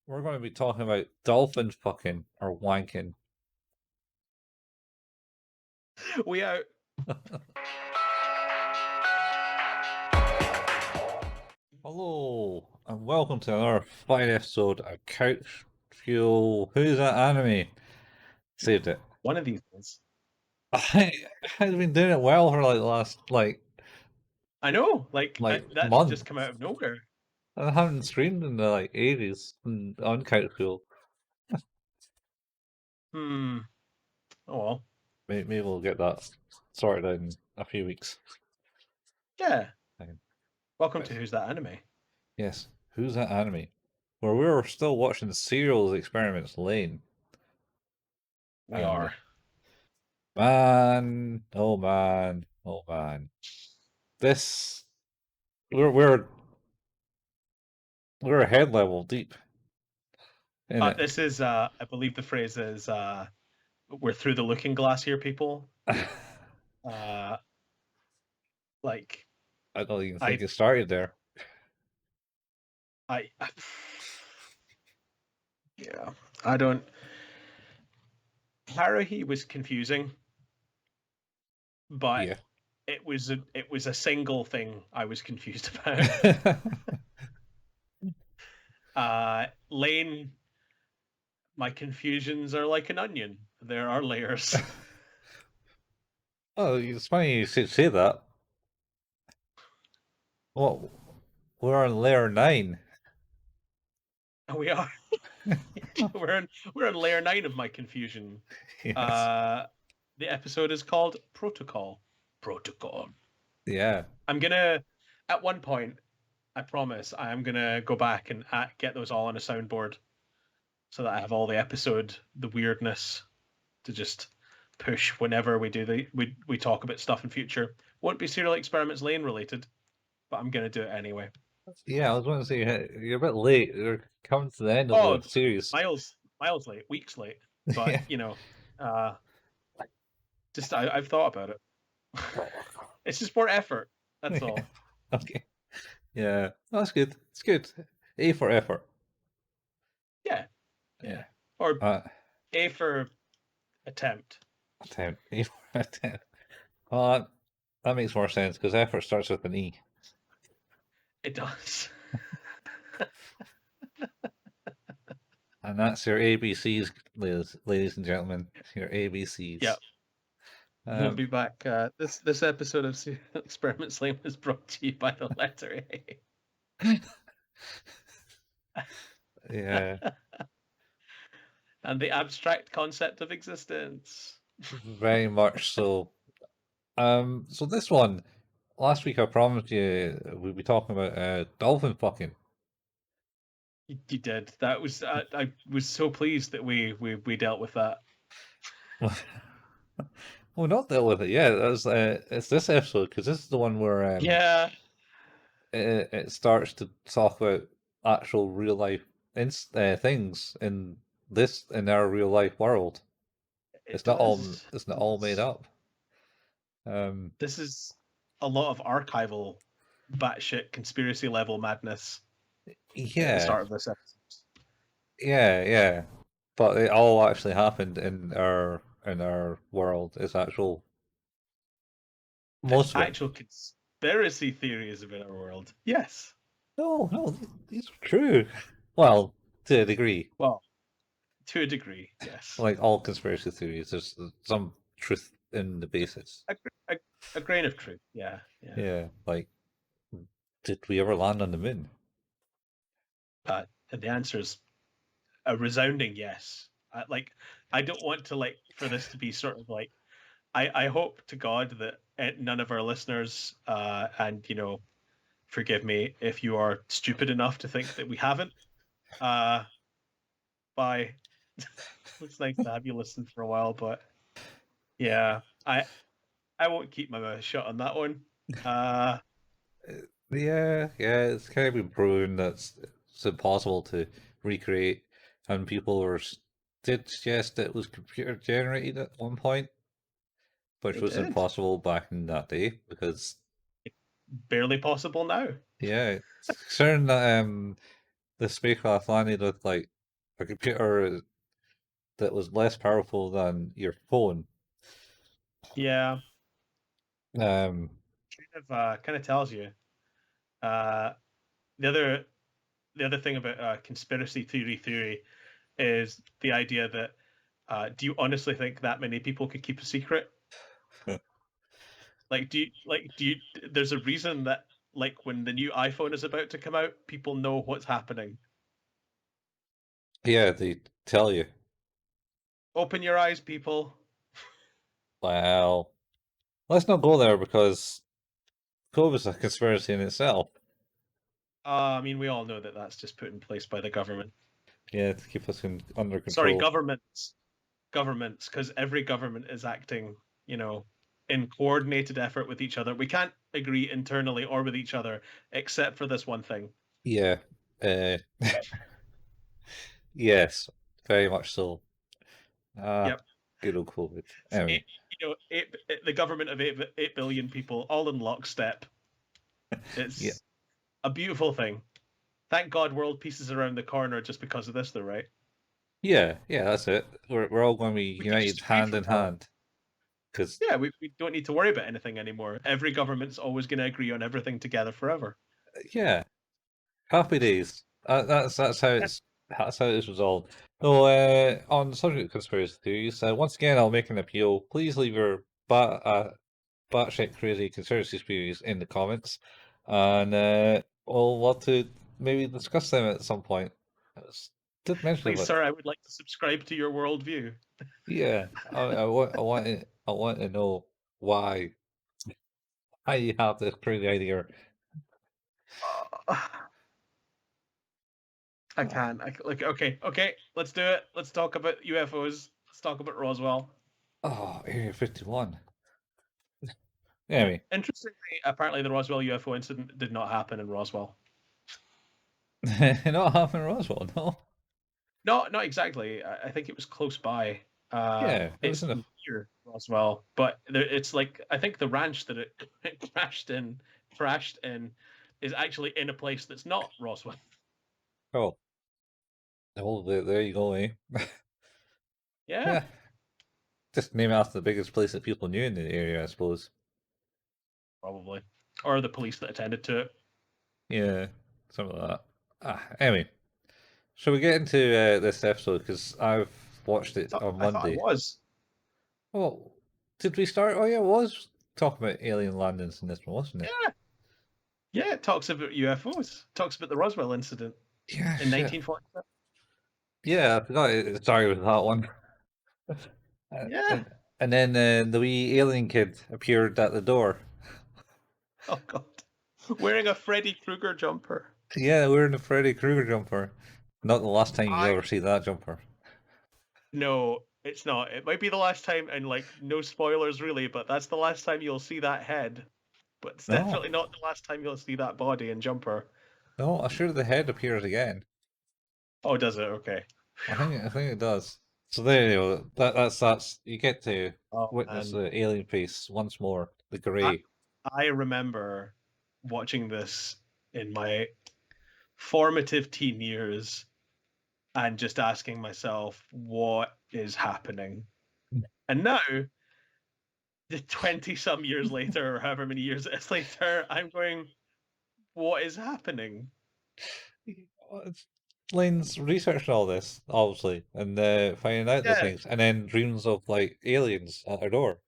We're going to be talking about dolphin fucking or wanking. We out. Hello, and welcome to another fine episode of Couch Fuel. Who's that anime? Saved it. One of these days. I've been doing it well for like the last I know, that just come out month. of nowhere. I haven't streamed in the like ages on Couch Fuel. Hmm. Oh well. Maybe we'll get that sorted out in a few weeks. Yeah. Um, Welcome but to Who's That Anime? yes, who's that anime? Where we're still watching Serial Experiments Lain. We And are. man, oh man, oh man. This we're we're we're a head level deep in it. This is I believe the phrase is we're through the looking glass here, people. Uh like I don't even think I it started there. I yeah. I don't Haruhi was confusing, but Yeah. it was a single thing I was confused about. Lane, my confusions are like an onion. There are layers. Oh, it's funny you should say that. Well, we're on layer 9. We are. we're on layer 9 of my confusion. Yes. The episode is called Protocol. Protocol. Yeah. I'm gonna, at one point, I promise, I am gonna go back and get those all on a soundboard, so that I have all the weirdness to just push whenever we talk about stuff in future. Won't be Serial Experiments Lane related, but I'm gonna do it anyway. Yeah, I was going to say you're a bit late. You're coming to the end of Oh, the series. miles late, weeks late. But Yeah. uh, just I've thought about it. It's just more effort. That's all. Okay. Yeah, that's good. It's good. A for effort. Yeah, Yeah. yeah. Or Uh, A for attempt. attempt. A for attempt. Well, that makes more sense because effort starts with an E. It does. And that's your ABCs, ladies and gentlemen. Your Yeah, ABCs. we'll Um, be back. This episode of Experiments Lane was brought to you by the letter yeah, A and the abstract concept of existence. very much so. So this one, last week I promised you we'd be talking about dolphin fucking. You did. That was I was so pleased that we dealt with that. Well, not dealt with it yet. It's this episode because this is the one where Yeah, it starts to talk about actual real life things in our real life world. it does. It's not all made up. Um, This is a lot of archival batshit conspiracy level madness at the yeah, start of this episode. yeah. But it all actually happened in our world. It's actual There's most of it. actual conspiracy theories about our world. Yes. No, these are true. Well, to a degree. Well, to a degree, yes. Like all conspiracy theories, there's some truth in the basis. A, a, a grain of truth. Yeah, yeah. Yeah, like did we ever land on the moon? And the answer is a resounding yes. I don't want to for this to be sort of like. I hope to God that none of our listeners, and forgive me if you are stupid enough to think that we haven't. Bye. It's nice to have you listen for a while, but yeah, I won't keep my mouth shut on that one. Yeah, it's kind of been proven that it's impossible to recreate, and did suggest that it was computer generated at one point, which They was did. impossible back in that day because Barely possible now. yeah, it's concerned that the spacecraft landed with like a computer that was less powerful than your phone. Yeah, Um, kind of tells you. Uh, the other the other thing about conspiracy theory is the idea that do you honestly think that many people could keep a secret? Do you there's a reason that like when the new iPhone is about to come out, people know what's happening. yeah, they tell you. Open your eyes, people. Well, let's not go there because COVID's a conspiracy in itself. I mean, we all know that that's just put in place by the government. Yeah, to keep us under Sorry, control. governments, because every government is acting, in coordinated effort with each other. We can't agree internally or with each other, except for this one thing. Yeah, uh, yes, very much so. Ah, Yep. good old COVID. It's Anyway, the government of 8 billion people, all in lockstep. yeah, It's a beautiful thing. Thank God world peace is around the corner just because of this, though, right? yeah, that's it. We're all going to be We can united just agree hand for in now. hand because Yeah, we don't need to worry about anything anymore. Every government's always going to agree on everything together forever. yeah, happy days. That's how Yeah, it's resolved. So, on the subject of conspiracy theories, once again, I'll make an appeal. Please leave your batshit crazy conspiracy theories in the comments, and we'll want to maybe discuss them at some point. Did mention please, about sir, I would like to subscribe to your worldview. yeah. I want to know why you have this crazy idea. Uh, I Oh, can. Like, okay, let's do it. Let's talk about UFOs. Let's talk about Roswell. oh, Area 51. Yeah. Anyway, Interestingly, apparently the Roswell UFO incident did not happen in Roswell. not happening in Roswell, no. No, not exactly. I think it was close by. Yeah, it was It's in a near Roswell, but it's like I think the ranch that it, it crashed in, is actually in a place that's not Roswell. oh, there you go, eh? Yeah, Yeah, just name it after the biggest place that people knew in the area, I suppose. probably, or the police that attended to it. Yeah, something like that. Anyway, shall we get into this episode? Because I've watched it on I thought I Monday. was. Oh, did we start? Oh, yeah, it was talking about alien landings in this one, wasn't it? Yeah, yeah. It talks about UFOs. Talks about the Roswell incident Yeah, in shit. 1947. Yeah, I forgot it started with that one. Uh, Yeah. and, and then the wee alien kid appeared at the door. Oh God. Wearing a Freddy Krueger jumper. Yeah, we're in the Freddy Krueger jumper. Not the last time you I ever see that jumper. No, it's not. It might be the last time, and like no spoilers really, but that's the last time you'll see that head. But it's No, definitely not the last time you'll see that body and jumper. no, I'm sure the head appears again. Oh, does it? Okay. I think it does. So there you go. That's you get to Oh witness man, the alien face once more, the I grey. I remember watching this in my formative teen years and just asking myself, what is happening? And now, the 20 some years later, or however many years it is later, I'm going, what is happening? Lane's researching all this, obviously, and finding out the Yeah, things, and then dreams of like aliens at her door.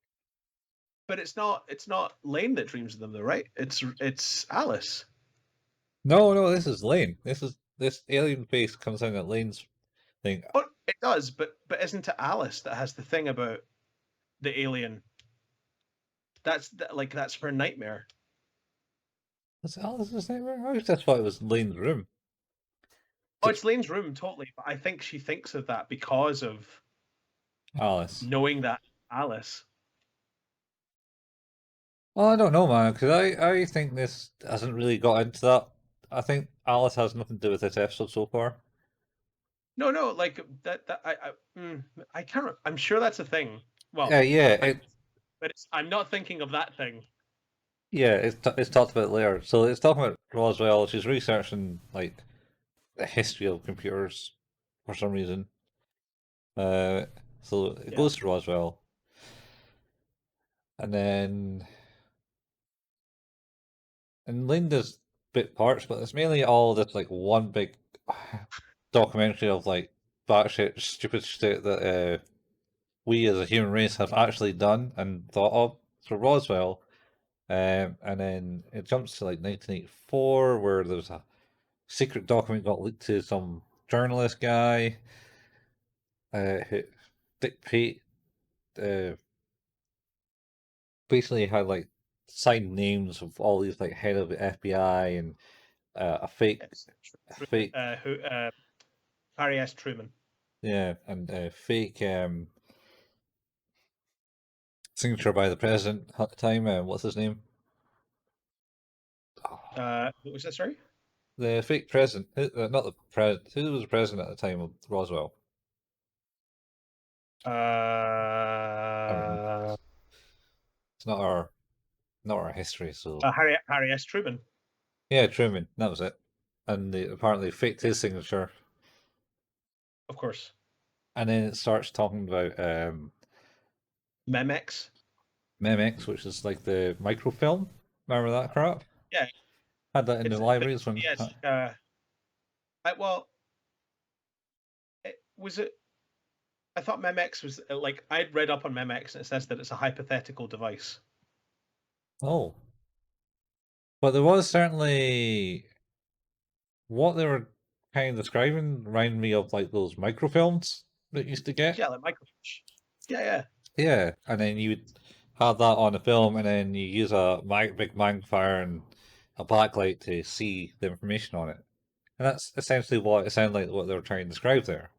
but it's not Lane that dreams of them though, right? It's Alice. No, no, this is Lane. This alien face comes in at Lane's thing. Oh, it does, but isn't it Alice that has the thing about the alien? That's her nightmare. Was it Alice's nightmare? I just thought it was Lane's room. Oh, it's Lane's room totally, but I think she thinks of that because of Alice. knowing that Alice. Well, I don't know, man, because I think this hasn't really got into that. I think Alice has nothing to do with this episode so far. No, no, like that I can't. I'm sure that's a thing. Well, Yeah, I, but I'm not thinking of that thing. it's talked about later. So it's talking about Roswell. She's researching like the history of computers, for some reason. Uh, so it Yeah. goes to Roswell, and then and Lynn does bit parts, but it's mainly all just like one big documentary of like batshit stupid shit that we as a human race have actually done and thought of. So Roswell, and then it jumps to like 1984, where there's a secret document got leaked to some journalist guy, who dictate, uh, basically had like signed names of all these like head of the FBI and a fake, Yes. a Truman, fake, Harry S. Truman. yeah, and a fake signature by the president at the time. What's his name? What was that? Sorry. The fake president, not the president. Who was the president at the time of Roswell? I mean, Uh, it's not our history, so Harry S. Truman, yeah, Truman, that was it. And they apparently faked his signature, of course. and then it starts talking about Memex. Memex, which is like the microfilm. Remember that crap? Yeah, Had that in the it's libraries when. yeah, it's well, was it? I thought Memex was like I'd read up on Memex and it says that it's a hypothetical device. Oh, but there was certainly what they were kind of describing reminded me of like those microfilms that you used to get. Yeah, like microfiche. Yeah, yeah. Yeah, and then you would have that on the film, and then you use a big magnifier and a backlight to see the information on it. And that's essentially what it sounded like what they were trying to describe there.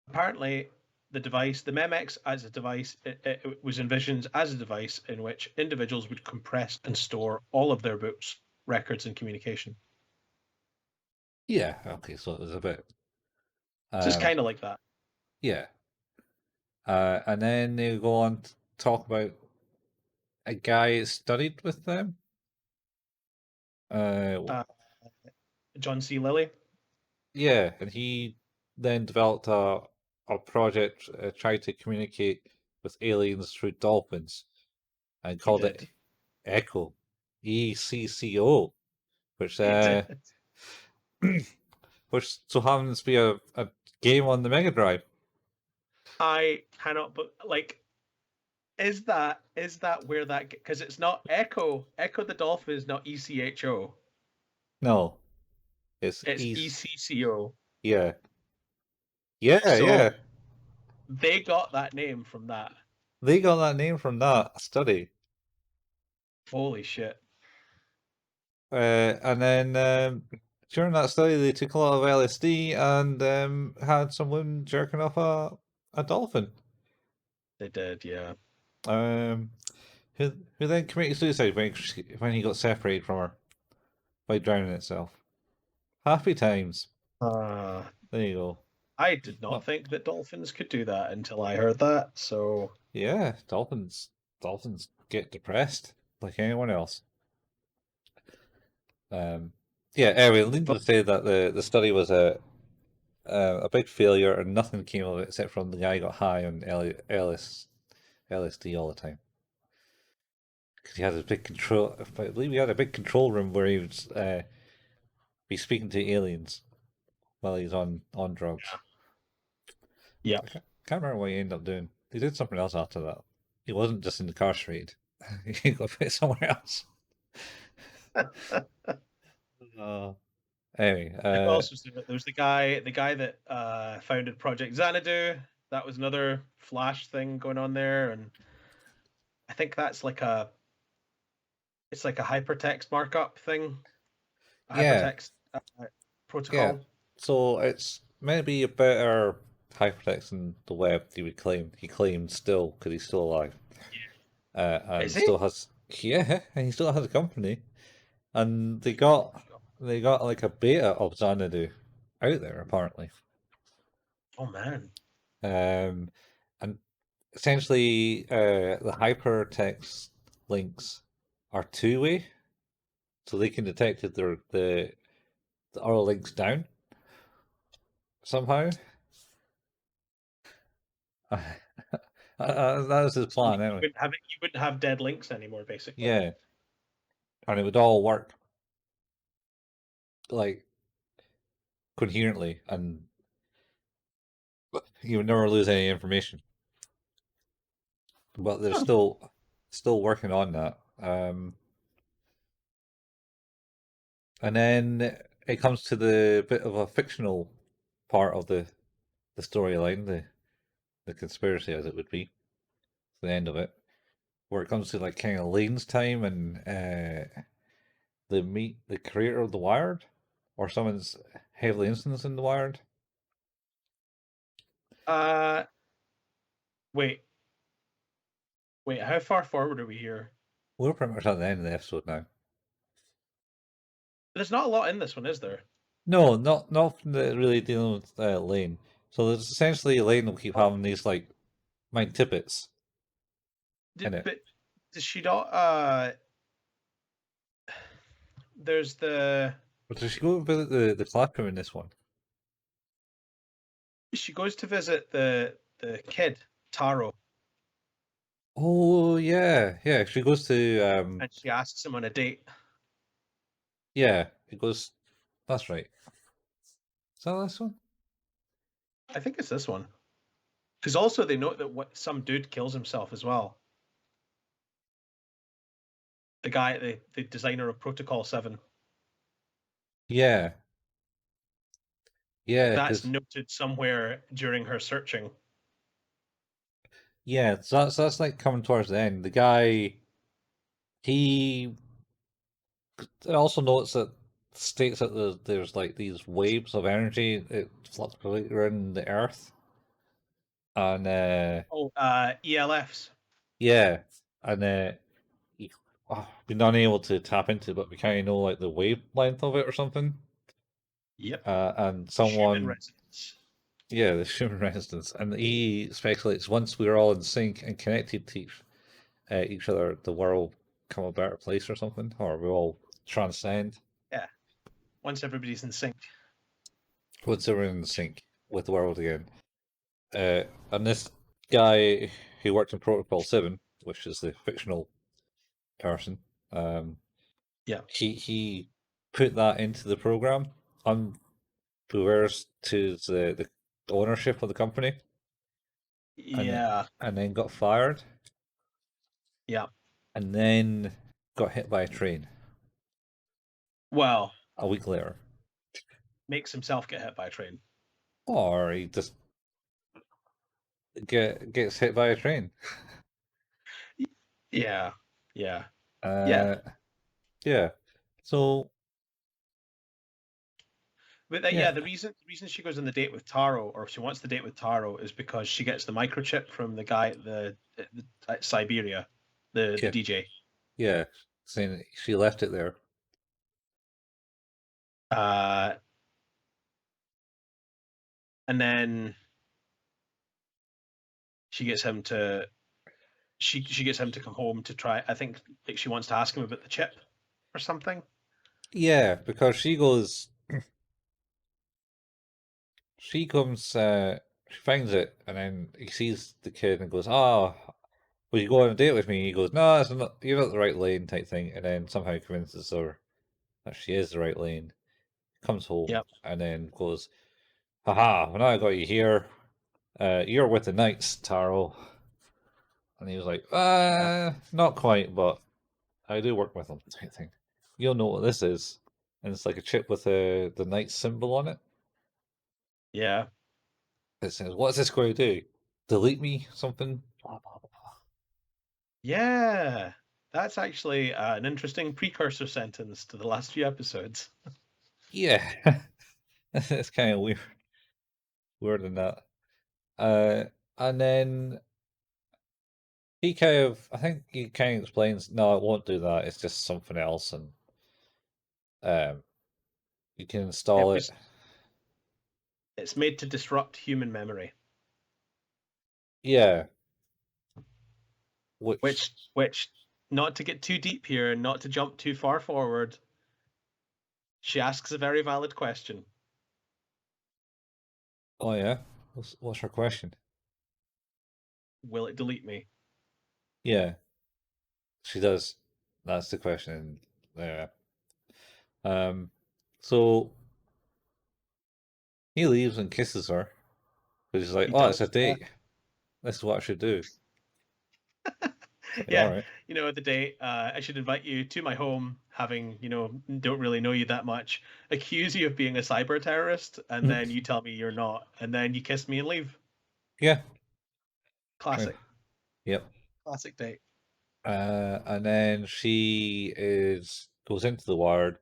Apparently, the device, the Memex as a device, it was envisioned as a device in which individuals would compress and store all of their books, records, and communication. Yeah, okay, so it was a bit, So it's um, kind of like that. yeah. And then they go on to talk about a guy that studied with them. Uh, Uh, John C. Lilly. yeah, and he then developed a project, tried to communicate with aliens through dolphins, and He called it did. Echo, ECCO, which He did. which so happens to be a game on the Mega Drive. I cannot, but like, is that where that? Because it's not Echo. Echo the Dolphin is not ECHO. No, it's It's East. ECCO. Yeah, yeah, So yeah. they got that name from that. They got that name from that study. Holy shit! And then during that study, they took a lot of LSD and had someone jerking off a dolphin. They did, yeah. Um, who then committed suicide when he got separated from her by drowning itself. Happy times. Uh, There you go. I did not Well, think that dolphins could do that until I heard that. So yeah, dolphins get depressed like anyone else. Um, yeah. Anyway, Linda said that the study was a big failure and nothing came of it except from the guy got high on LSD all the time because he had a big control. I believe he had a big control room where he would be speaking to aliens while he's on drugs. yeah. Can't remember what he ended up doing. He did something else after that. He wasn't just incarcerated. He got put somewhere else. Uh, anyway, Who else was there? There was the guy that founded Project Xanadu. That was another Flash thing going on there, and I think that's like it's like a hypertext markup thing, a yeah, hypertext yeah. protocol. So it's maybe a better hypertext than the web. He would claim. He claims still because he's still alive, Is and he? still has. Yeah, and he still has a company, and they got like a beta of Xanadu out there apparently. Oh man. Um, and essentially, the hypertext links are two-way, so they can detect if the other link's down. somehow. That was his So plan, anyway. you wouldn't have dead links anymore, basically. Yeah, and it would all work like coherently, and you would never lose any information. But they're Huh. still working on that. And then it comes to the bit of a fictional part of the storyline, the conspiracy as it would be, the end of it, where it comes to like kind of Lane's time and they meet the creator of the Wired, or someone's heavily influenced in the Wired. Uh, wait, how far forward are we here? We're pretty much at the end of the episode now. There's not a lot in this one, is there? No, not from the really dealing with Lane. So there's essentially Lane will keep Oh, having these like mind tippets in it. but does she not? There's the But does she go visit the classroom in this one? she goes to visit the kid Taro, Oh yeah, yeah. She goes to and she asks him on a date. yeah. It goes. That's right. Is that this one? I think it's this one. Because also they note that some dude kills himself as well. The guy, the designer of Protocol 7. Yeah, yeah. That's Because noted somewhere during her searching. yeah, so that's like coming towards the end. The guy he also notes that states that there's like these waves of energy that fluctuate around the Earth, and Oh, ELFs. yeah, and been unable to tap into, but we kind of know like the wavelength of it or something. Yep. And Schumann someone, resonance. yeah, the Schumann resonance, and he speculates once we're all in sync and connected to each other, the world come a better place or something, or we all transcend. Yeah. Once everybody's in sync. Once we're in sync with the world again. And this guy who worked in Protocol 7, which is the fictional person, um, Yeah. he put that into the program, unbeknownst to the ownership of the company, Yeah. and then got fired, Yeah. and then got hit by a train Well, a week later. makes himself get hit by a train. Or he just gets hit by a train. Yeah. Yeah. Yeah. Uh, yeah. So But yeah, yeah, the reason she goes on the date with Taro, or she wants the date with Taro, is because she gets the microchip from the guy at Siberia, the yeah, DJ. yeah. Saying she left it there. Uh, and then she gets him to she gets him to come home to try. I think like she wants to ask him about the chip or something. Yeah, because she goes, she comes, she finds it, and then he sees the kid and goes, "Oh, will you go on a date with me?" He goes, "No, it's not. You're not the right lane," type thing, and then somehow convinces her that she is the right lane. Comes home Yep. and then goes, "Haha! When I got you here, you're with the knights, Taro." And he was like, Yep. not quite, but I do work with them," type thing. You'll know what this is, and it's like a chip with the knight symbol on it. Yeah. It says, "What's this going to do? Delete me? Something?" Blah, blah, blah. Yeah. That's actually an interesting precursor sentence to the last few episodes. Yeah, it's kind of weird than that. Uh, and then I think he kind of explains, no, it won't do that. It's just something else, and um, you can It install it. was it's made to disrupt human memory, Yeah, which which not to get too deep here and not to jump too far forward, she asks a very valid question. Oh yeah. What's her question? Will it delete me? Yeah, she does. That's the question. Yeah. So he leaves and kisses her, but he's like, He "Oh, it's a does. Yeah. date. This is what I should do." It's like, all Yeah. right. The date. I should invite you to my home, having don't really know you that much, accuse you of being a cyber terrorist, and then you tell me you're not, and then you kiss me and leave. Yeah. True. Classic. Yep. Classic date. And then she is goes into the ward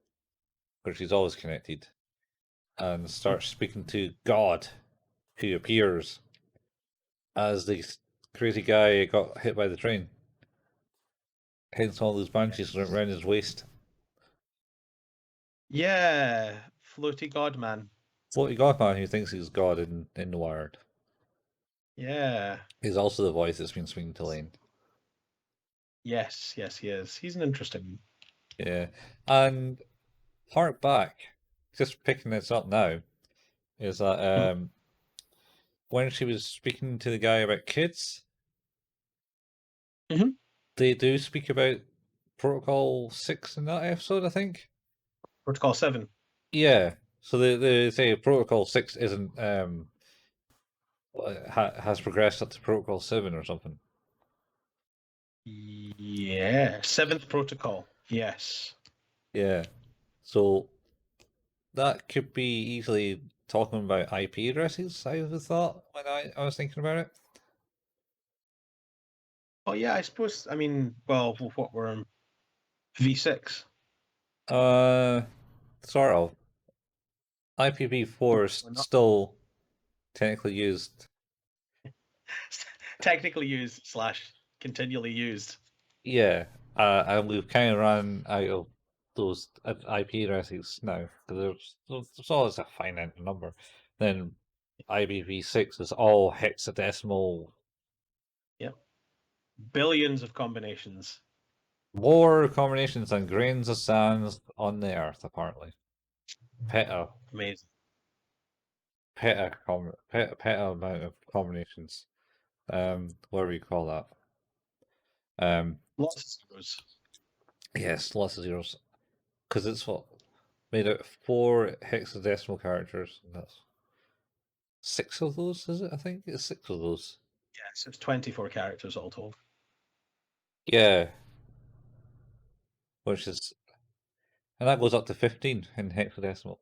where she's always connected and starts speaking to God, who appears as the crazy guy got hit by the train. Hence all those banshees Yes. around his waist. Yeah. Floaty God man. Floaty God man who thinks he's God in the ward. Yeah. He's also the voice that's been speaking to Lane. Yes. Yes. He is. He's an interesting. Yeah. And hark back, just picking this up now, is that when she was speaking to the guy about kids, Mhm. they do speak about Protocol 6 in that episode, I think. Protocol 7. Yeah. So they say Protocol 6 isn't has progressed up to Protocol 7 or something. Yeah. Seventh protocol. Yes. Yeah. So that could be easily talking about IP addresses, I would have thought when I was thinking about it. Oh yeah, I suppose. I mean, well, what we're in V6. Uh sort of. IPv4 is We're not still technically used. technically used slash continually used. Yeah, and we've kind of run out of those IP addresses now because there's always a finite number. Then IPv6 is all hexadecimal, Yep. Billions of combinations. more combinations than grains of sand on the earth, apparently. Peta, Amazing. peta amount of combinations. Whatever you call that. Lots of zeros. Yes, lots of zeros because it's what made out of 4 hexadecimal characters. And that's 6 of those, is it? I think it's 6 of those. Yes, it's 24 characters all told. Yeah, which is, and that goes up to 15 in hexadecimal.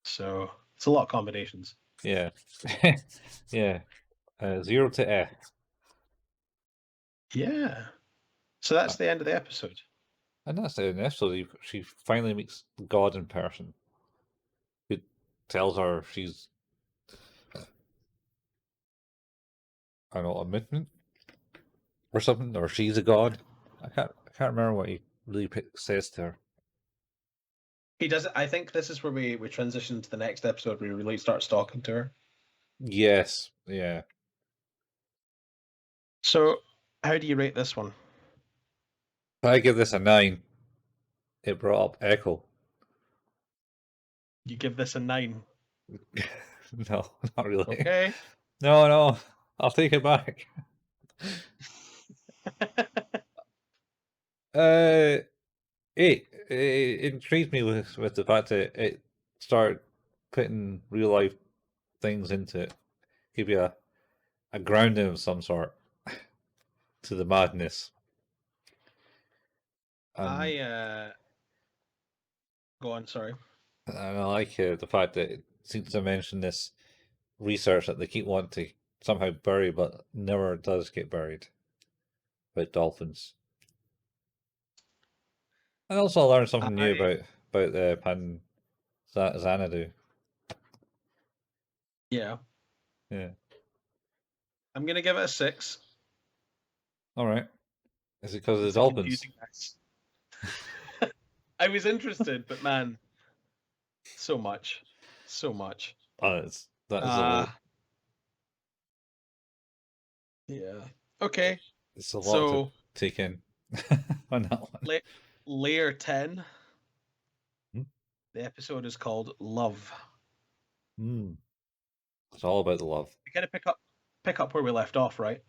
So it's a lot of combinations. Yeah, yeah, 0 to F, Yeah. So that's the end of the episode. and that's the end of the episode. She finally meets God in person, who tells her she's, I don't know, a mutant or something, or she's a god. I can't remember what he really says to her. He does. I think this is where we transition to the next episode where he really starts talking to her. Yes, yeah. So, how do you rate this one? I give this a 9. It brought up Echo. You give this a 9. No, not really. Okay. No, I'll take it back. Uh, it intrigued me with the fact that it started putting real life things into it. Give you a grounding of some sort to the madness. And I go on. Sorry. I like the fact that it seems to mention this research that they keep wanting to somehow bury, but never does get buried about dolphins. And also, I learned something new I about the Xanadu. Yeah. Yeah. I'm gonna give it a 6. All right. Is it because of the It's a dolphins? confusing mess. I was interested, but man, so much, so much. That is a lot. Ah, yeah. Okay, It's a lot to so take in on that one. layer 10. Hmm? The episode is called Love. Mm. It's all about the love. We kind of pick up where we left off, right?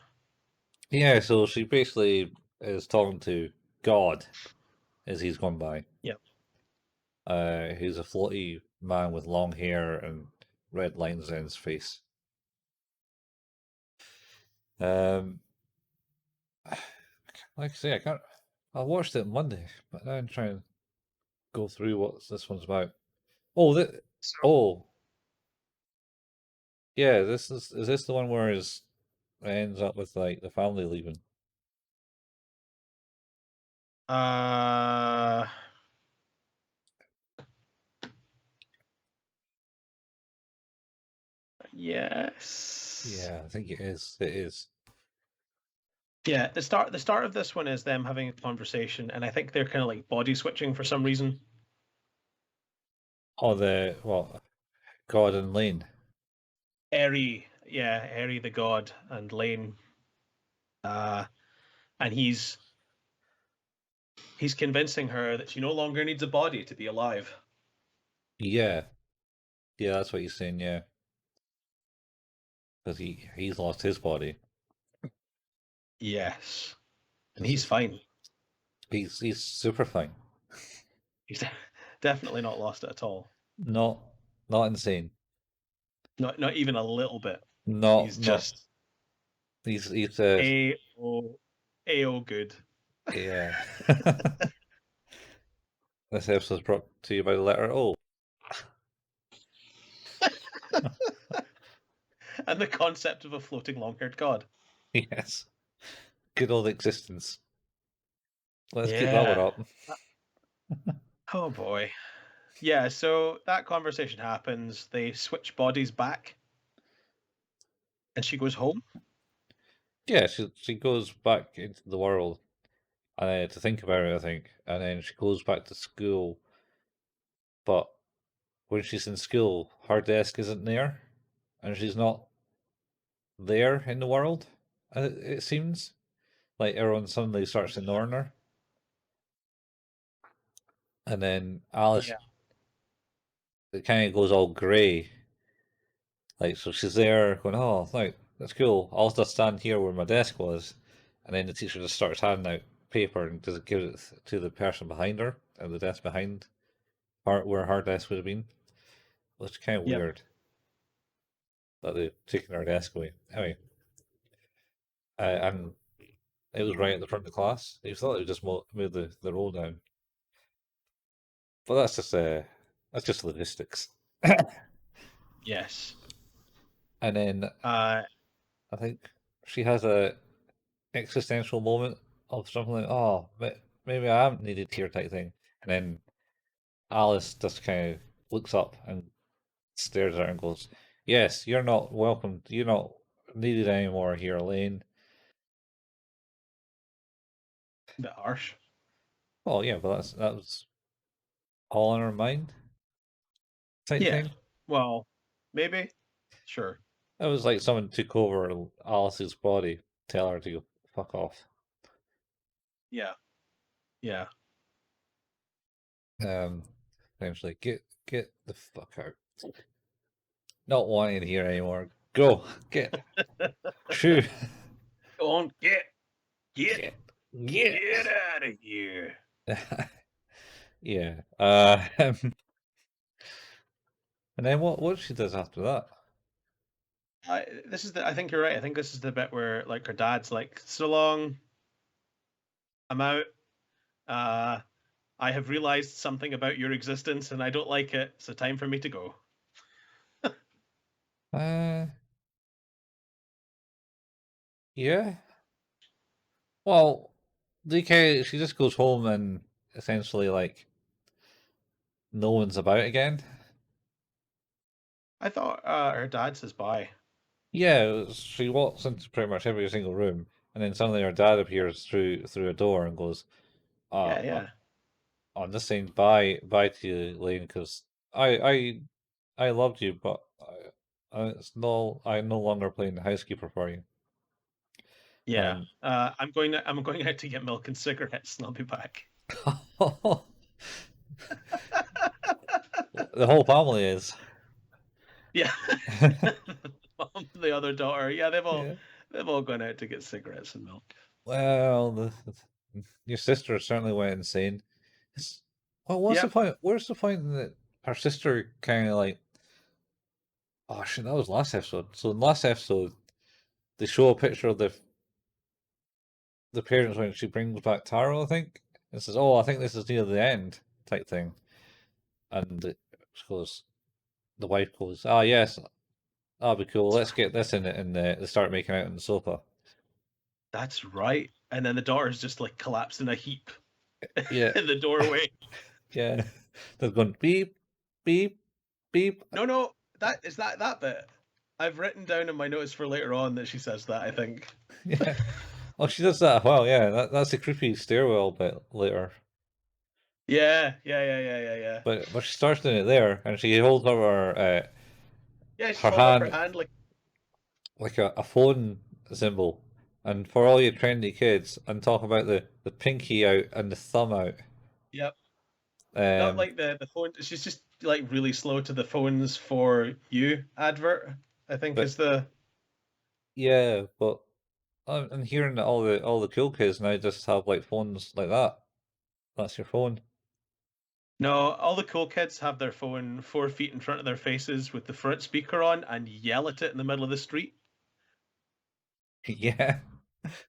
Yeah, so she basically is talking to God as he's gone by. Yep. He's a floaty man with long hair and red lines in his face. Um, like I say, I can't. I watched it Monday, but now I'm trying to go through what this one's about. Oh, So, oh, yeah. This is this the one where it ends up with like the family leaving? uh, yes. Yeah, I think it is. It is. Yeah, the start of this one is them having a conversation, and I think they're kind of like body switching for some reason. Oh, the what? God and Lane. Eri the god, and Lane, uh, and he's convincing her that she no longer needs a body to be alive. Yeah, yeah, that's what he's saying. Yeah, because he's lost his body. Yes, and This he's is fine. he's super fine. He's definitely not lost it at all. Not not insane. Not even a little bit. Not He's not just he's a o good. yeah. This episode's brought to you by the letter O. And the concept of a floating long-haired god. Yes. Good old existence. Let's keep that one Yeah. up. Oh boy. Yeah, so that conversation happens. They switch bodies back, and she goes home. Yeah, she goes back into the world to think about it, I think, and then she goes back to school. But when she's in school, her desk isn't there, and she's not there in the world. It seems like everyone suddenly starts ignoring her, and then Alice, Yeah. it kind of goes all grey. Like, so she's there going, oh, like, that's cool. I'll just stand here where my desk was. And then the teacher just starts handing out paper and just gives it to the person behind her, and the desk behind her, where her desk would have been. Which is kind of Yep. weird that they've taken her desk away. Anyway, and it was right at the front of the class. You thought it would just move the roll down. But that's just logistics. Yes. And then Uh, I think she has a existential moment of something like, oh, maybe I am needed here type thing. And then Alice just kind of looks up and stares at her and goes, yes, you're not welcome. You're not needed anymore here, Elaine. a bit harsh. Oh, yeah, but that was all in her mind type Yeah. thing. Well, maybe. Sure. It was like someone took over Alice's body, tell her to go fuck off. Yeah. Yeah. Um, Eventually, get the fuck out. Not wanting to hear anymore. Go, get, shoo, Go on, get, get, get. get out of here. Yeah. And then what she does after that? I think you're right. I think this is the bit where like her dad's like, "So long, I'm out. Uh, I have realized something about your existence, and I don't like it. So time for me to go." Uh, yeah. Well, DK, she just goes home and essentially like no one's about again. I thought her dad says bye. Yeah, she walks into pretty much every single room, and then suddenly her dad appears through a door and goes, Yeah, "Ah, yeah, I'm just saying bye to you, Lane, because I I loved you, but I'm no longer playing the housekeeper for you." yeah. And I'm going out to get milk and cigarettes, and I'll be back. the whole family is. Yeah. Mom, the other daughter. Yeah, Yeah. they've all gone out to get cigarettes and milk. Well, your sister certainly went insane. It's, well, what's the Yep. point? Where's the point that her sister kind of like? Oh shit, that was last episode. So in last episode, they show a picture of the parents when she brings back Taro, I think, and says, "Oh, I think this is near the end," type thing. And she goes, the wife goes, "Ah, yes, that'll be cool. Let's get this in it," and they start making out on the sofa. That's right. And then the daughter's just like collapsed in a heap Yeah, in the doorway. yeah. They're going beep, beep, beep. No, no, that bit. I've written down in my notes for later on that she says that, I think. Yeah. Oh, she does that. Well, yeah. That's the creepy stairwell bit later. Yeah. But she starts doing it there, and she holds up Yeah, she's her holding up her hand hand like, like a phone symbol. And for all you trendy kids, I'm talking about the pinky out and the thumb out. yep. Not Um, like the phone. She's just like really slow to the phones for you advert, I think is but the. yeah, but I'm hearing that all the cool kids now just have like phones like that. That's your phone. No, all the cool kids have their phone 4 feet in front of their faces with the front speaker on and yell at it in the middle of the street. Yeah.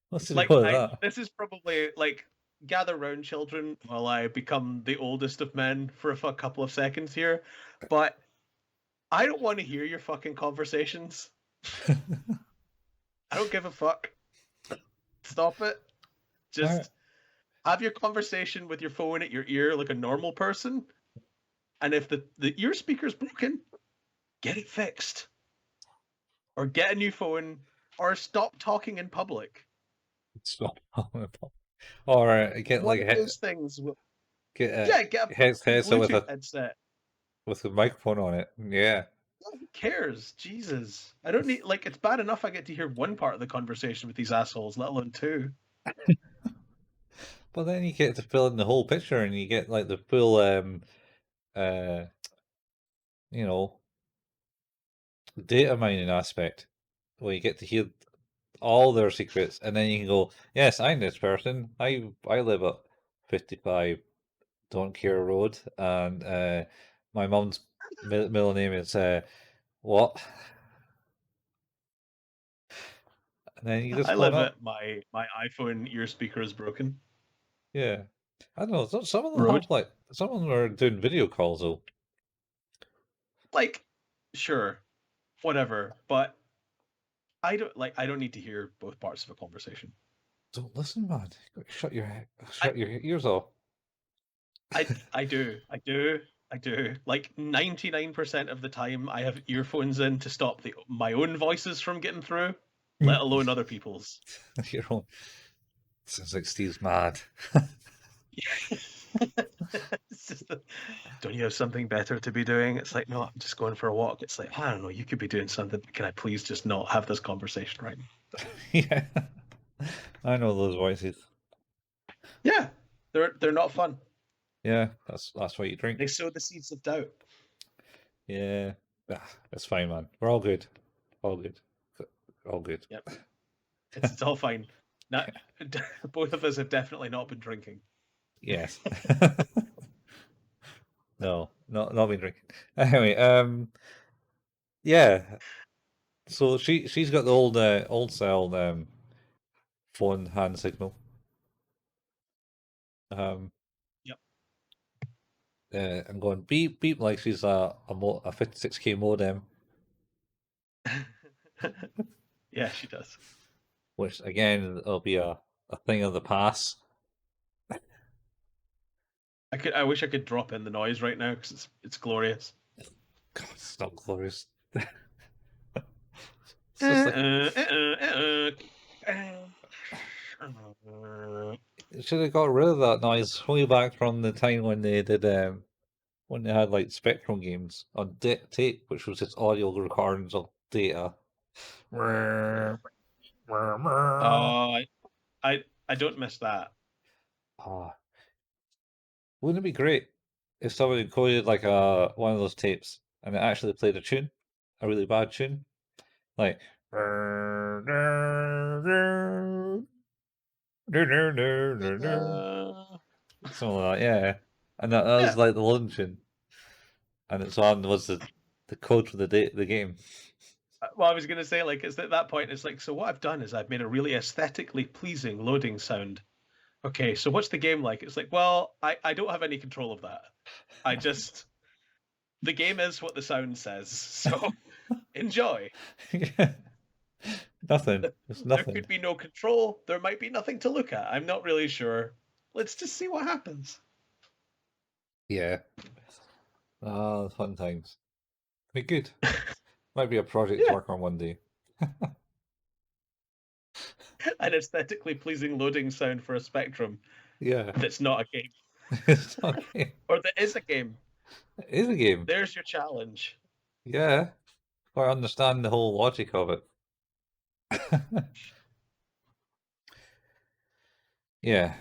What's the Like, deal with that? this is probably like gather round, children, while I become the oldest of men for a couple of seconds here. But I don't want to hear your fucking conversations. I don't give a fuck. Stop it. All right. Just have your conversation with your phone at your ear like a normal person. And if the ear speaker's broken, get it fixed. Or get a new phone. Or stop talking in public. Stop. All right. Get like One of those things will. get Yeah, get a fucking headset Bluetooth headset. with a microphone on it. Yeah. Who cares? Jesus. I don't need, like, it's bad enough I get to hear one part of the conversation with these assholes, let alone two. But then you get to fill in the whole picture, and you get like the full uh you know data mining aspect, where you get to hear all their secrets, and then you can go, yes, I'm this person. I live at 55 Don't Care Road, and my mum's middle name is what? And then you just I phone live up. at my iPhone ear speaker is broken. Yeah, I don't know. Some of them Road. have like some of them are doing video calls though. Like, sure, whatever. But I don't need to hear both parts of a conversation. Don't listen, man. I Shut your ears off. I do. Like 99% of the time I have earphones in to stop my own voices from getting through, let alone other people's. Your own. Sounds like Steve's mad. It's just don't you have something better to be doing? It's like, no, I'm just going for a walk. It's like, I don't know, you could be doing something. Can I please just not have this conversation right now? Yeah, I know those voices. Yeah, they're not fun. Yeah, that's why you They drink. sow the seeds of doubt. Yeah, it's fine, man. We're all good. All good. All good. Yep, it's all fine. Not, both of us have definitely not been drinking. Yes. No, not been drinking. Anyway, yeah. So she's got the old style phone hand signal. Um, Yep. and going beep beep like she's a 56K modem, Yeah, she does. which again will be a thing of the past. I wish I could drop in the noise right now because it's glorious. God, it's not glorious. It's just like it should have got rid of that noise way back from the time when they did when they had like Spectrum games on tape, which was just audio recordings of data. Ah, Oh, I don't miss that. wouldn't it be great if someone encoded like one of those tapes and it actually played a tune a really bad tune, like something like that, yeah. And that was Yeah. like the luncheon, and it's on was the code for the game. Well, I was going to say, like, it's at that point, it's like, so what I've done is I've made a really aesthetically pleasing loading sound. Okay, so what's the game like? It's like, well, I don't have any control of that. I just, the game is what the sound says. So enjoy. Yeah. Nothing. It's There nothing. could be no control. There might be nothing to look at. I'm not really sure. Let's just see what happens. Yeah. Ah, fun times. Be good. Might be a project to Yeah, work on one day. an aesthetically pleasing loading sound for a Spectrum Yeah. that's not a game, It's not a game. or that is a game. It is a game. There's your challenge. Yeah. I understand the whole logic of it. Yeah.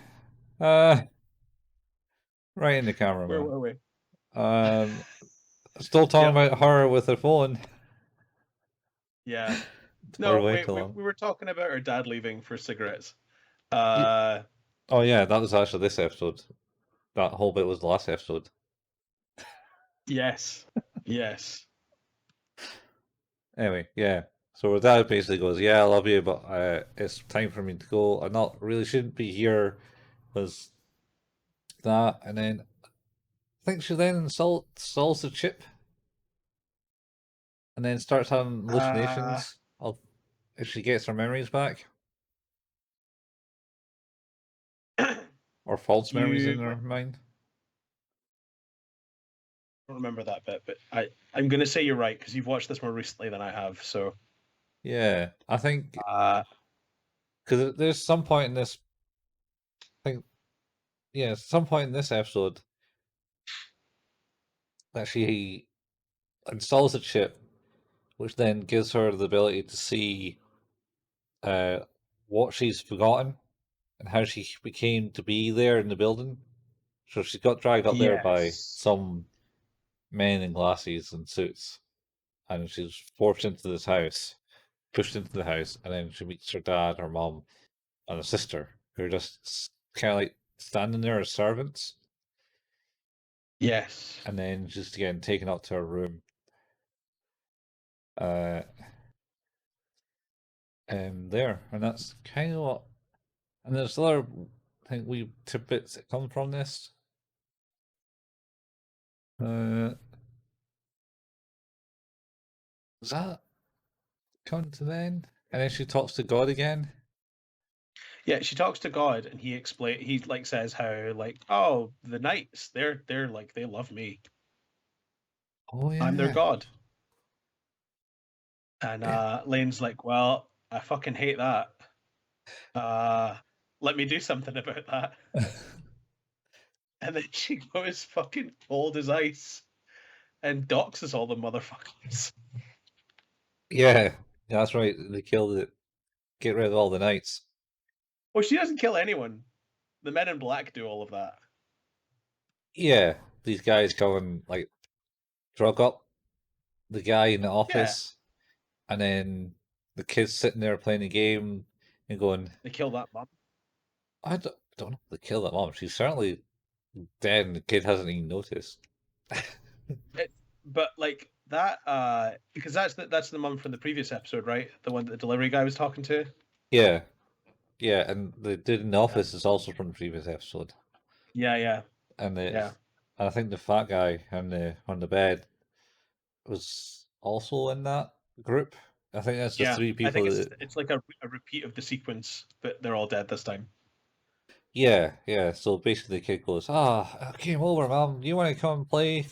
Uh, right in the camera, Where man. were we? Still talking Yep. about her with her phone. Yeah. Or No, way wait. too We long. were talking about her dad leaving for cigarettes. Ye- Uh, Oh yeah, that was actually this episode. That whole bit was the last episode. yes, yes. Anyway, yeah. So her dad basically goes, "Yeah, I love you, but it's time for me to go. I not really shouldn't be here." Was that, and then I think she then installs the chip, and then starts having Uh, hallucinations of if she gets her memories back or false memories you in her mind. don't remember that bit, but I'm gonna say you're right because you've watched this more recently than I have. So, Yeah, I think uh, because there's some point in this thing, yeah, some point in this episode that she installs a chip, which then gives her the ability to see uh, what she's forgotten and how she became to be there in the building. So she got dragged up there by yes, some men in glasses and suits, and she's forced into this house, pushed into the house, and then she meets her dad, her mom, and her sister, who are just kind of like standing there as servants, yes. and then just getting taken up to her room. Uh, there, and that's kind of what. And there's other, I think, wee tidbits that come from this. Uh, is that come to then? And then she talks to God again. Yeah, she talks to God, and he like says how like, oh, the knights, they're like they love me. Oh I'm their yeah, god. And yeah. Lane's like, well, I fucking hate that. Uh, let me do something about that. And then she goes fucking cold as ice and doxes all the motherfuckers. Yeah, that's right. They killed it. Get rid of all the knights. Well, she doesn't kill anyone. The men in black do all of that. Yeah, these guys come and like drug up the guy in the Yeah, office, and then the kid's sitting there playing a game and going, they kill that mom. I don't know if they kill that mom. She's certainly dead, and the kid hasn't even noticed. But like that, because that's the mom from the previous episode, right? The one that the delivery guy was talking to. Yeah, yeah, and the dude in the Yeah, office is also from the previous episode, yeah, yeah, and yeah. I think the fat guy on the bed was also in that group. I think that's the Yeah, three I think people that. it's like a repeat of the sequence, but they're all dead this time. Yeah, yeah. So basically, the kid goes, "Ah, I came over, mom. You want to come and play?"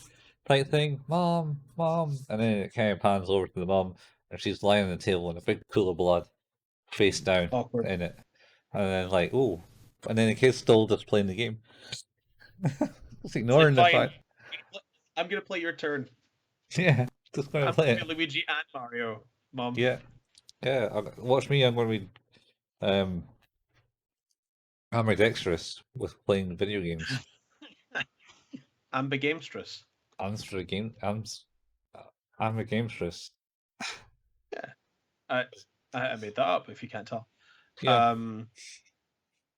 Type thing, mom, mom, and then it kind of pans over to the mom, and she's lying on the table in a big pool of blood, face down Awkward. in it, and then like, oh, and then the kid's still just playing the game, just It's like ignoring the fine. fact. I'm gonna play your turn. Yeah, just gonna I'm play gonna it. be Luigi and Mario, mom. Yeah, yeah. Watch me. I'm gonna be um ambidextrous with playing video games. Ambigamestress. Amster game. Am's. I'm a gamestress. Yeah, I I made that up. If you can't tell. Yeah, Um,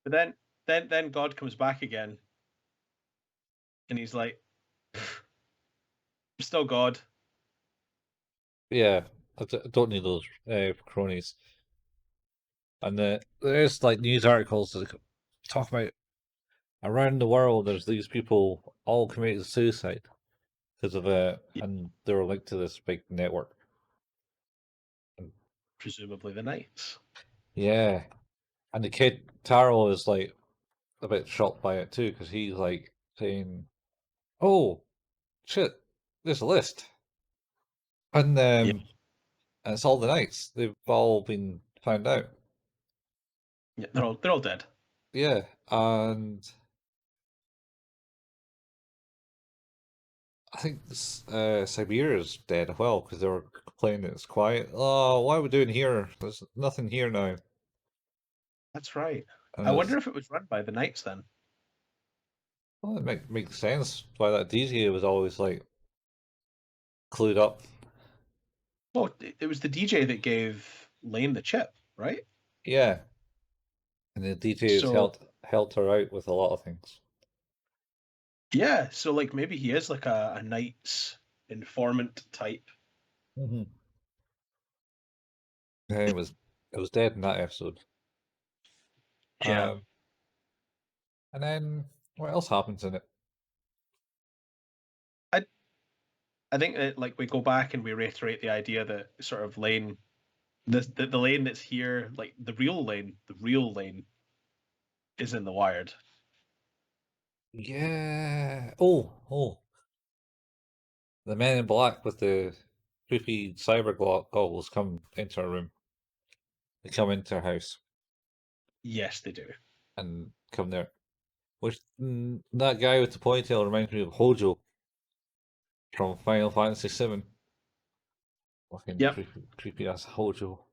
but then God comes back again, and he's like, "I'm still God." yeah. I don't need those cronies. And there's like news articles that talk about around the world. There's these people all committed suicide because of it, Yeah, and they were linked to this big network. And, presumably the knights. yeah, and the kid Taro is like a bit shocked by it too because he's like saying, "Oh shit, there's a list," and Yeah, it's all the knights. They've all been found out. yeah, they're all dead. Yeah, and I think Siberia's dead as well because they were complaining it's quiet. Oh, what are we doing here? There's nothing here now. That's right. And I it's wonder if it was run by the knights then. well, it makes sense why that DJ was always like clued up. Well, it was the DJ that gave Lane the chip, right? Yeah, and the DJ has So helped her out with a lot of things. yeah, so like maybe he is like a knight's informant type. Hmm. Yeah, it was dead in that episode. Yeah. Um, and then what else happens in it? I I think that like we go back and we reiterate the idea that sort of Lane the lane that's here, like the real lane is in the Wired. Yeah. Oh, the men in black with the creepy goggles come into our room. They come into our house Yes, they do. and come there. Which that guy with the ponytail reminds me of Hojo from Final Fantasy VII. Fucking Yep. creepy ass Hojo.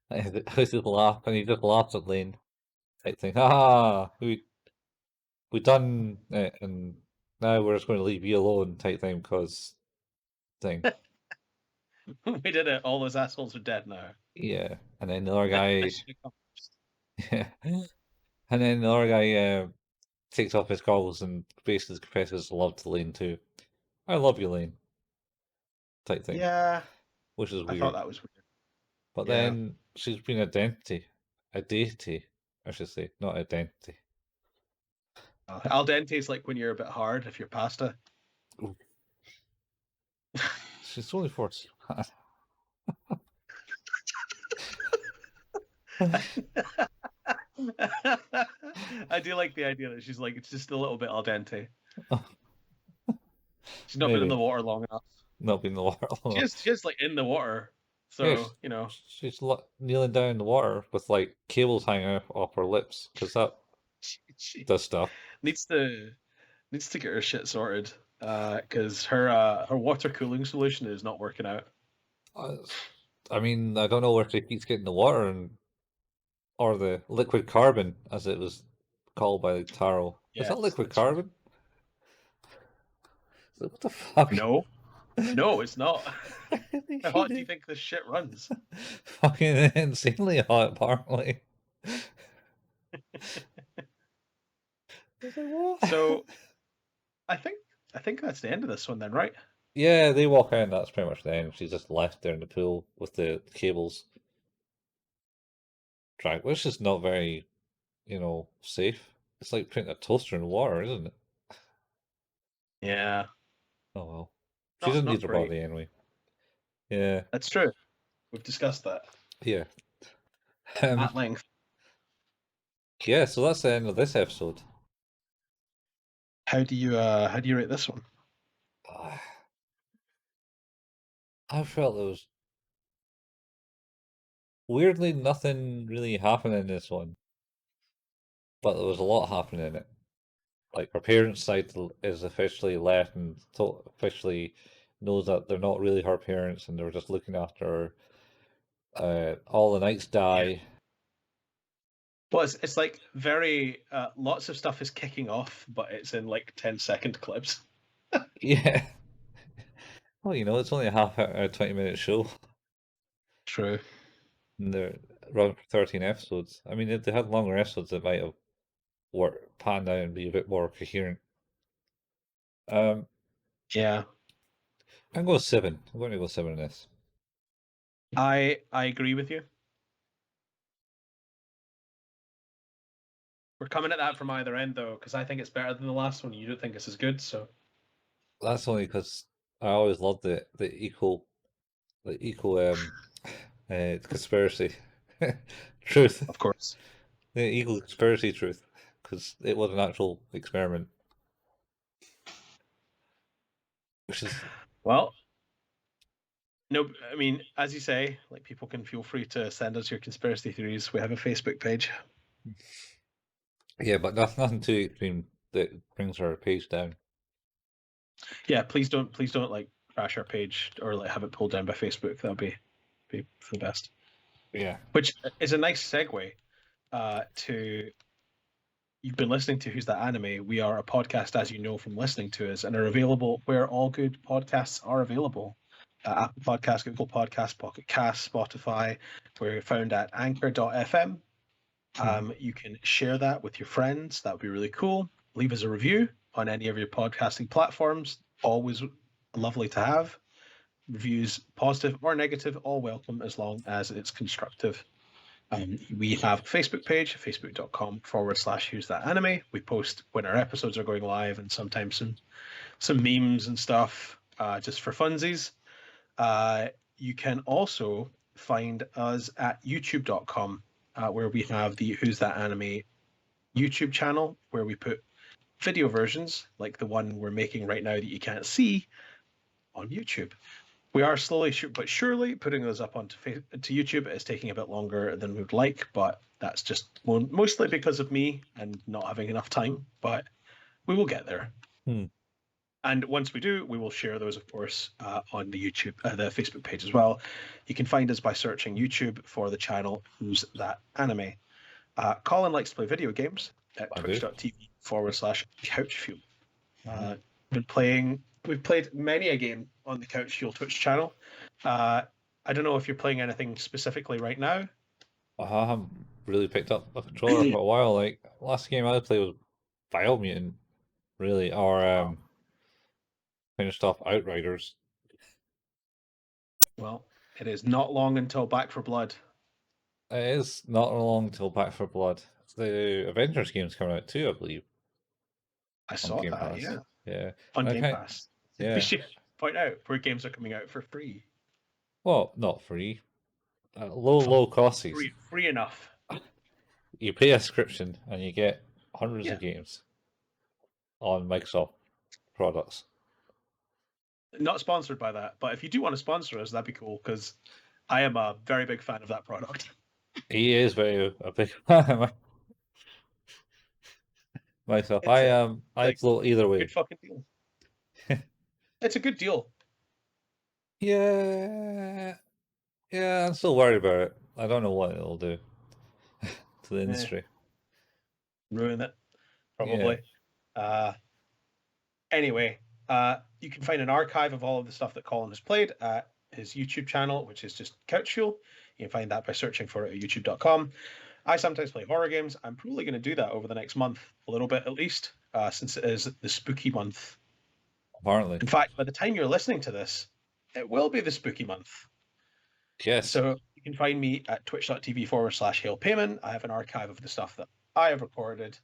I just laugh and he just laughs at Lane type thing. Ha! We done it and now we're just going to leave you alone type thing because thing. We did it. All those assholes are dead now. Yeah. And then the other guy Mission accomplished. yeah. And then the other guy takes off his goggles and basically confesses love to Lane too. I love you, Lane, type thing, Yeah, which is I thought weird. that was weird. But Yeah. then she's been a deity, I should say, not identity. Al dente is like when you're a bit hard if you're pasta. Ooh, she's only 14. I do like the idea that she's like it's just a little bit al dente. She's not been in the Maybe water long enough. not being the water. She's like in the water, Yeah, so you know she's kneeling down in the water with like cables hanging off her lips because that she does stuff. needs to get her shit sorted because her water cooling solution is not working out. Uh, I mean, I don't know where she keeps getting the water and or the liquid carbon, as it was called by Taro. Is that Yes, liquid that's right. carbon? What the fuck? No, no, it's not. They How heat hot do you it think this shit runs? fucking insanely hot, apparently. It's like, what? So I think that's the end of this one then, right? Yeah, they walk out, and that's pretty much the end. She's just left there in the pool with the cables dragged, which is not very, safe. It's like putting a toaster in water, isn't it? Yeah, Oh well. She doesn't need not her great. body anyway. Yeah, That's true. We've discussed that yeah. Um, at length. yeah, so that's the end of this episode. How do you rate this one? I felt there was weirdly nothing really happened in this one, but there was a lot happening in it. Like her parents' side is officially left and officially knows that they're not really her parents and they're just looking after her. All the knights Yeah. die. Well, it's like very lots of stuff is kicking off, but it's in like 10-second clips. Yeah, Well, it's only a half hour, 20-minute show, True. and they're run for 13 episodes. I mean, if they had longer episodes, it might have panned out and be a bit more coherent. Um, Yeah. I'm going 7. I'm going to go 7 in this. I agree with you. We're coming at that from either end though, because I think it's better than the last one. You don't think it's as good, so That's only because I always loved the equal conspiracy truth, of course. the equal conspiracy truth, because it was an actual experiment, which is Well, no, I mean, as you say, like people can feel free to send us your conspiracy theories. We have a Facebook page. yeah, but that's nothing too extreme that brings our page down. Yeah, please don't like crash our page or like have it pulled down by Facebook. That'll be for the best. Yeah. Which is a nice segue to you've been listening to Who's That Anime. We are a podcast, as you know from listening to us, and are available where all good podcasts are available. Apple Podcasts, Google Podcasts, Pocket Cast, Spotify. We're found at anchor.fm. You can share that with your friends. That would be really cool. Leave us a review on any of your podcasting platforms. Always lovely to have. Reviews, positive or negative, all welcome as long as it's constructive. We have a Facebook page, facebook.com/who's that anime. We post when our episodes are going live and sometimes some memes and stuff just for funsies. You can also find us at youtube.com where we have the Who's That Anime YouTube channel where we put video versions like the one we're making right now that you can't see on YouTube. We are slowly but surely putting those up onto YouTube. It's taking a bit longer than we would like, but that's just mostly because of me and not having enough time. But we will get there. And once we do, we will share those, of course, on the the Facebook page as well. You can find us by searching YouTube for the channel Who's That Anime. Colin likes to play video games at twitch.tv/couchfuel. We've played many a game on the Couch Fuel Twitch channel. I don't know if you're playing anything specifically right now. I haven't really picked up a controller for a while. Like, last game I played was Biomutant, really, or finished off Outriders. Well, it is not long until Back for Blood. It is not long till Back for Blood. The Avengers game's coming out too, I believe, I on saw Game that, Pass. yeah. Yeah. On I Game can't, Pass. yeah. We should point out where games are coming out for free. Well, not free. Low costs. Free enough. You pay a subscription and you get hundreds Yeah. of games on Microsoft products. Not sponsored by that, but if you do want to sponsor us, that'd be cool because I am a very big fan of that product. He is a big fan myself. I float either way. Good fucking deal. It's a good deal. Yeah, I'm still worried about it. I don't know what it'll do to the industry. Ruin it, probably. Yeah. Anyway, you can find an archive of all of the stuff that Colin has played at his YouTube channel, which is just Couch Fuel. You can find that by searching for it at youtube.com. I sometimes play horror games. I'm probably going to do that over the next month, a little bit at least, since it is the spooky month. Apparently. In fact, by the time you're listening to this, it will be the spooky month. Yes. So you can find me at twitch.tv/hailpayman. I have an archive of the stuff that I have recorded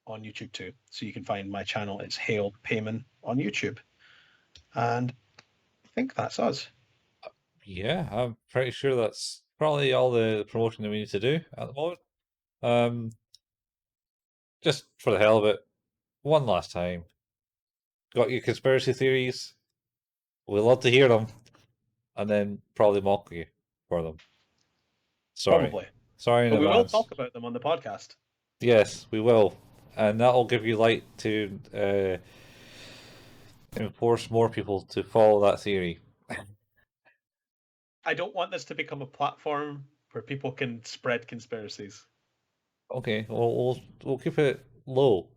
on YouTube too. So you can find my channel. It's Hail Payman on YouTube. And I think that's us. Yeah, I'm pretty sure that's probably all the promotion that we need to do at the moment. Just for the hell of it, one last time. Got your conspiracy theories? We'd love to hear them. And then probably mock you for them. Sorry. Probably. Sorry in But we will advance. talk about them on the podcast. Yes, we will. And that'll give you light to enforce more people to follow that theory. I don't want this to become a platform where people can spread conspiracies. Okay, well, we'll keep it low.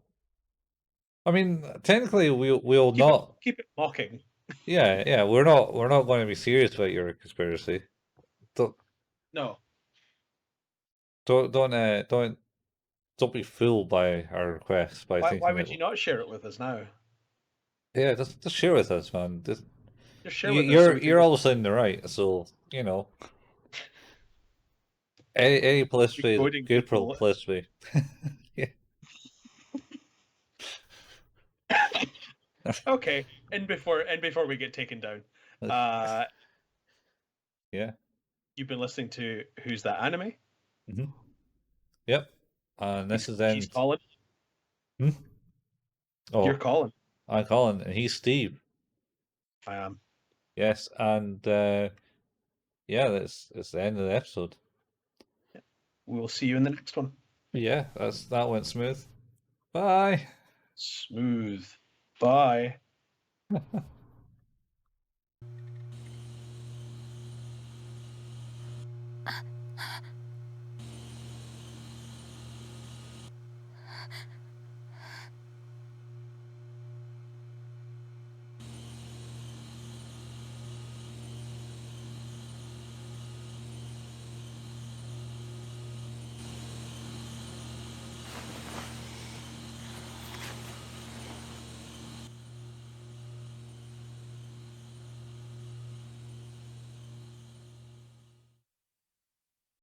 I mean, technically, we'll not keep it mocking. Yeah. We're not going to be serious about your conspiracy. Don't No. don't be fooled by our requests by Why thinking would that. you not share it with us now? Yeah, just share with us, man. Just share with us so we can You're always in the right, so any be publicity is quoting good people. publicity. Yeah. Okay, and before we get taken down, uh, Yeah. you've been listening to Who's That Anime? Hmm. Yep. And this is He's end. Colin. Hmm? You're Oh, Colin. I'm Colin, and he's Steve. I am. Yes, and yeah, that's the end of the episode. We'll see you in the next one. Yeah, that went smooth. Bye. Smooth. Bye.